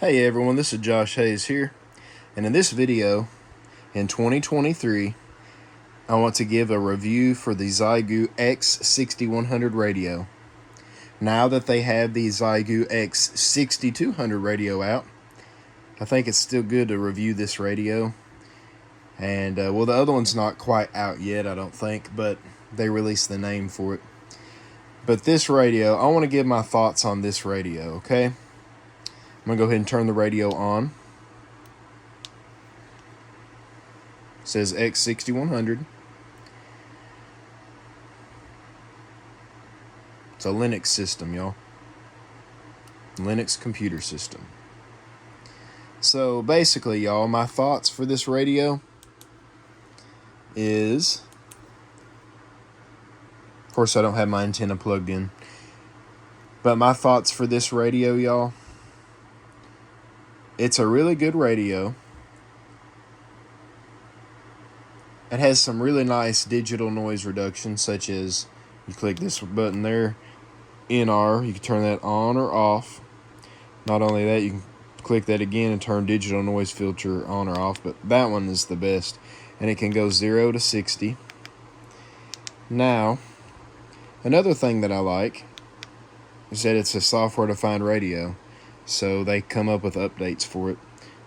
Hey everyone, this is Josh Hayes here, and in this video, in 2023, I want to give a review for the XIEGU X6100 radio. Now that they have the XIEGU X6200 radio out, I think it's still good to review this radio. And, well, the other one's not quite out yet, I don't think, but they released the name for it. But this radio, I want to give my thoughts on this radio, okay? I'm going to go ahead and turn the radio on. It says X6100. It's a Linux system, y'all. Linux computer system. So basically, y'all, my thoughts for this radio is, of course, I don't have my antenna plugged in, but my thoughts for this radio, y'all, it's a really good radio. It has some really nice digital noise reduction, such as you click this button there, NR, you can turn that on or off. Not only that, you can click that again and turn digital noise filter on or off, but that one is the best. And it can go 0 to 60. Now, another thing that I like is that it's a software-defined radio. So they come up with updates for it.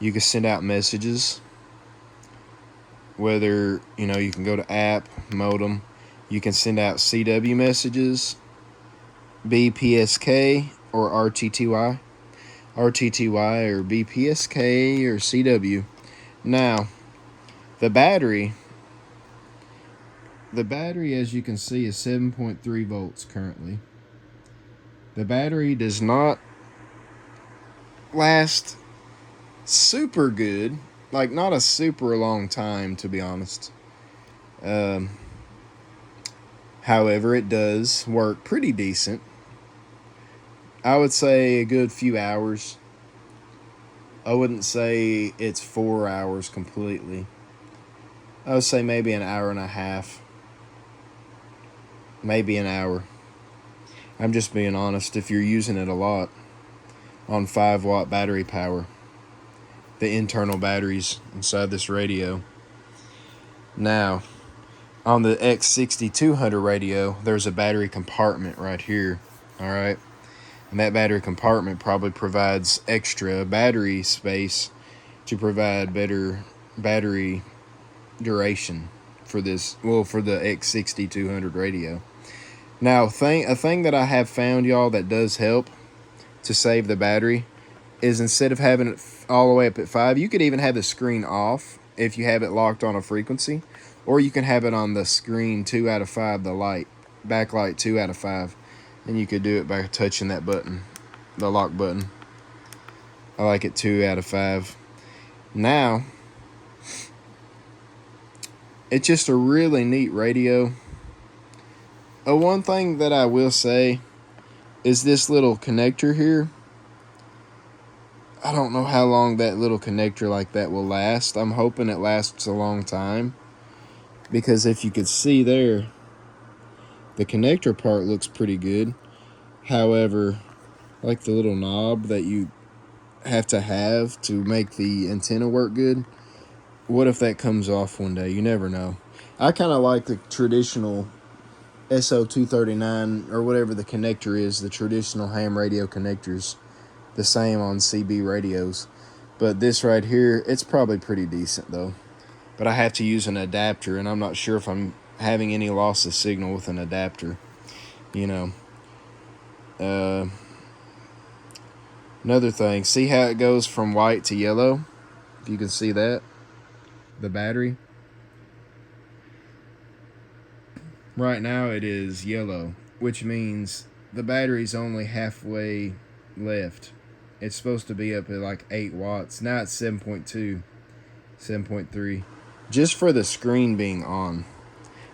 You can send out messages, whether, you can go to app, modem. You can send out CW messages, BPSK or RTTY or BPSK or CW. Now, the battery, as you can see, is 7.3 volts currently. The battery does not last super good, like not a super long time, to be honest. However, it does work pretty decent. I would say a good few hours. I wouldn't say it's 4 hours completely. I would say maybe an hour and a half. Maybe an hour. I'm just being honest. If you're using it a lot on 5-watt battery power, the internal batteries inside this radio. Now, on the X6200 radio, there's a battery compartment right here, alright? And that battery compartment probably provides extra battery space to provide better battery duration for this, for the X6200 radio. Now, a thing that I have found, y'all, that does help to save the battery is instead of having it all the way up at 5, you could even have the screen off if you have it locked on a frequency, or you can have it on the screen 2 out of 5, the light, backlight 2 out of 5, and you could do it by touching that button, the lock button. I like it 2 out of 5. Now, it's just a really neat radio. One thing that I will say is this little connector here. I don't know how long that little connector like that will last. I'm hoping it lasts a long time, because if you could see there, the connector part looks pretty good. However, like the little knob that you have to make the antenna work good, what if that comes off one day? You never know. I kind of like the traditional SO239 or whatever the connector is, the traditional ham radio connectors, the same on CB radios. But this right here, it's probably pretty decent though. But I have to use an adapter, and I'm not sure if I'm having any loss of signal with an adapter. Another thing, see how it goes from white to yellow? If you can see that, the battery. Right now it is yellow, which means the battery's only halfway left. It's supposed to be up at like 8 watts. Now it's 7.2, 7.3. Just for the screen being on.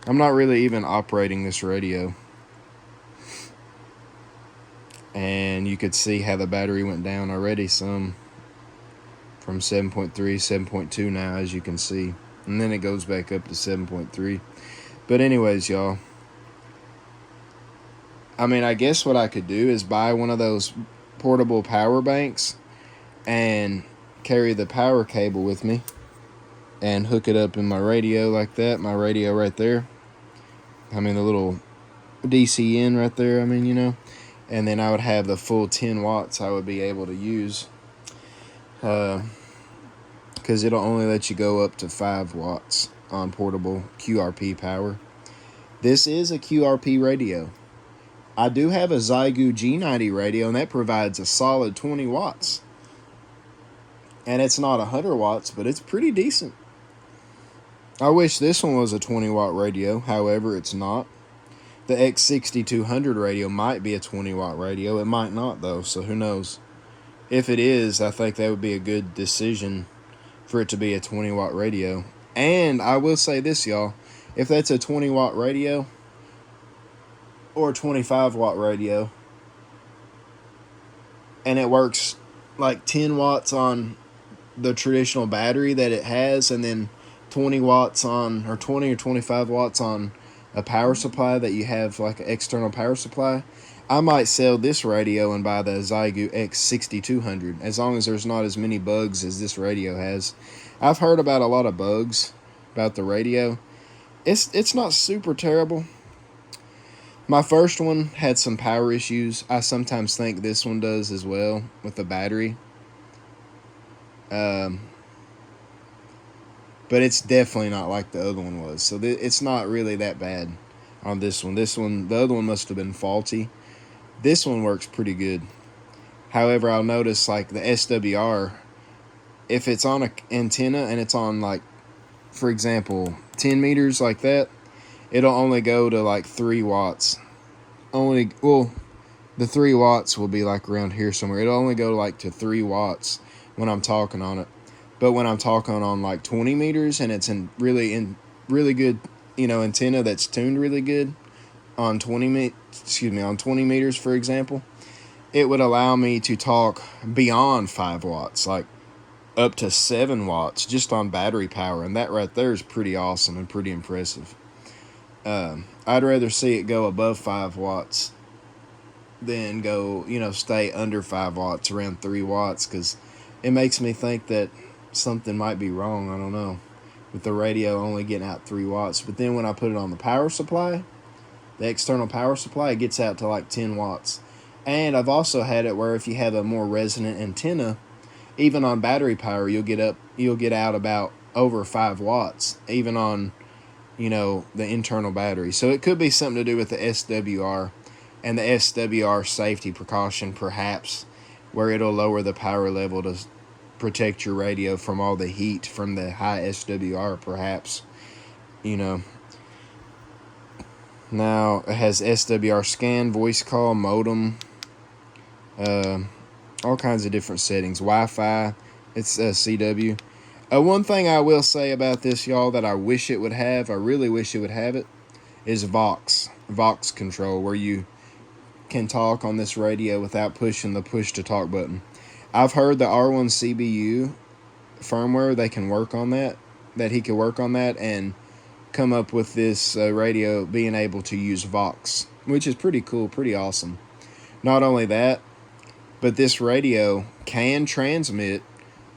I'm not really even operating this radio. And you could see how the battery went down already some. From 7.3, 7.2 now, as you can see. And then it goes back up to 7.3. But anyways, y'all, I mean, I guess what I could do is buy one of those portable power banks and carry the power cable with me and hook it up in my radio like that. My radio right there. I mean, the little DC in right there. I mean, you know. And then I would have the full 10 watts I would be able to use. Because it'll only let you go up to 5 watts on portable QRP power. This is a QRP radio. I do have a XIEGU G90 radio, and that provides a solid 20 watts. And it's not 100 watts, but it's pretty decent. I wish this one was a 20 watt radio, however, it's not. The X6200 radio might be a 20 watt radio. It might not, though, so who knows. If it is, I think that would be a good decision for it to be a 20 watt radio. And I will say this, y'all. If that's a 20 watt radio or a 25 watt radio, and it works like 10 watts on the traditional battery that it has, and then 20 watts on, or 20 or 25 watts on a power supply that you have, like an external power supply, I might sell this radio and buy the XIEGU X6200, as long as there's not as many bugs as this radio has. I've heard about a lot of bugs about the radio. It's not super terrible. My first one had some power issues. I sometimes think this one does as well with the battery. But it's definitely not like the other one was. So it's not really that bad on this one. The other one must have been faulty. This one works pretty good. However, I'll notice like the SWR, if it's on an antenna and it's on, like, for example, 10 meters like that, it'll only go to like 3 watts. The 3 watts will be like around here somewhere. It'll only go like to 3 watts when I'm talking on it. But when I'm talking on like 20 meters and it's in really good, antenna that's tuned really good on 20 meters, for example, it would allow me to talk beyond 5 watts, like up to 7 watts just on battery power. And that right there is pretty awesome and pretty impressive. I'd rather see it go above 5 watts than go, stay under 5 watts, around 3 watts, because it makes me think that something might be wrong. I don't know, with the radio only getting out 3 watts. But then when I put it on the power supply, the external power supply, it gets out to like 10 watts. And I've also had it where if you have a more resonant antenna, even on battery power, you'll get out about over 5 watts, even on, the internal battery. So it could be something to do with the SWR and the SWR safety precaution, perhaps, where it'll lower the power level to protect your radio from all the heat from the high SWR, perhaps. Now it has SWR scan, voice call, modem, all kinds of different settings, Wi-Fi. It's CW. One thing I will say about this, y'all, that I wish it would have, I really wish it would have it, is Vox control, where you can talk on this radio without pushing the push to talk button. I've heard the R1 CBU firmware, they can work on that he could work on that and come up with this radio being able to use Vox, which is pretty cool, pretty awesome. Not only that, but this radio can transmit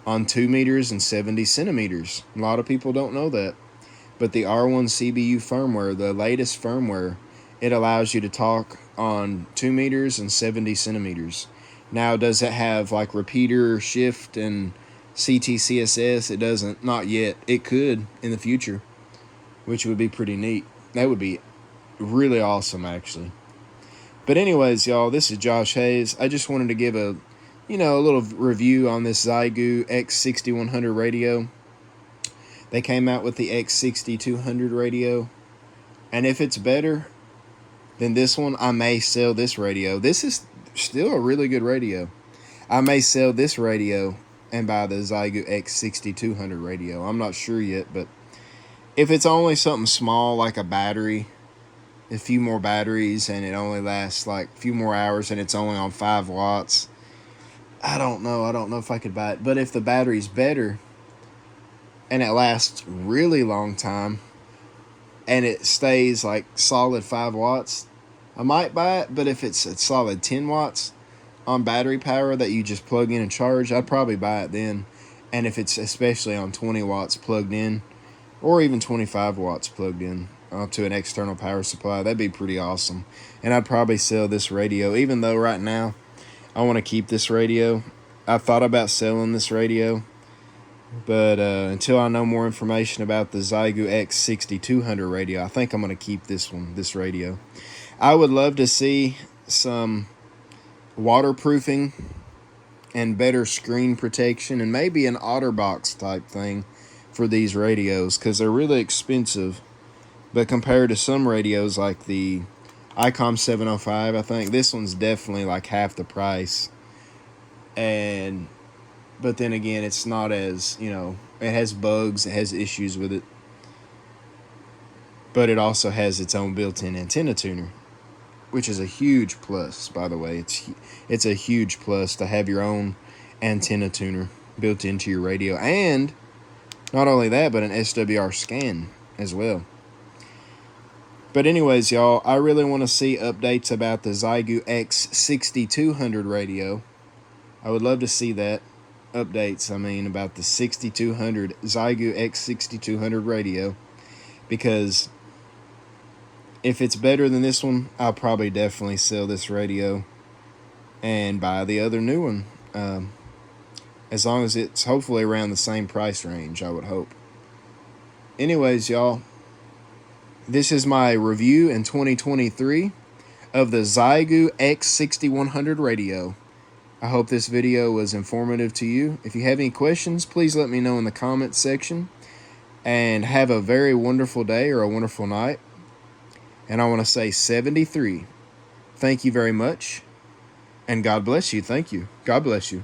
on 2 meters and 70 centimeters. A lot of people don't know that. But the R1 CBU firmware, the latest firmware, it allows you to talk on 2 meters and 70 centimeters. Now, does it have like repeater shift and CTCSS? It doesn't, not yet. It could in the future, which would be pretty neat. That would be really awesome, actually. But anyways, y'all, this is Josh Hayes. I just wanted to give a little review on this XIEGU X6100 radio. They came out with the X6200 radio. And if it's better than this one, I may sell this radio. This is still a really good radio. I may sell this radio and buy the XIEGU X6200 radio. I'm not sure yet, but if it's only something small like a battery, a few more batteries, and it only lasts like a few more hours and it's only on 5 watts, I don't know if I could buy it. But if the battery's better and it lasts really long time and it stays like solid 5 watts, I might buy it. But if it's a solid 10 watts, on battery power that you just plug in and charge, I'd probably buy it then. And if it's especially on 20 watts plugged in, or even 25 watts plugged in to an external power supply, that'd be pretty awesome. And I'd probably sell this radio, even though right now I want to keep this radio. I've thought about selling this radio, but until I know more information about the XIEGU X6200 radio, I think I'm going to keep this radio. I would love to see some waterproofing and better screen protection, and maybe an OtterBox type thing for these radios, because they're really expensive. But compared to some radios like the ICOM 705, I think this one's definitely like half the price. But then again, it's not as, it has bugs, it has issues with it. But it also has its own built-in antenna tuner, which is a huge plus, by the way. It's a huge plus to have your own antenna tuner built into your radio. And not only that, but an SWR scan as well. But anyways, y'all, I really want to see updates about the XIEGU X6200 radio. I would love to see that. Updates, about the 6200 XIEGU X6200 radio. Because if it's better than this one, I'll probably definitely sell this radio and buy the other new one. As long as it's hopefully around the same price range, I would hope. Anyways, y'all, this is my review in 2023 of the XIEGU X6100 radio. I hope this video was informative to you. If you have any questions, please let me know in the comments section. And have a very wonderful day or a wonderful night. And I want to say 73. Thank you very much. And God bless you. Thank you. God bless you.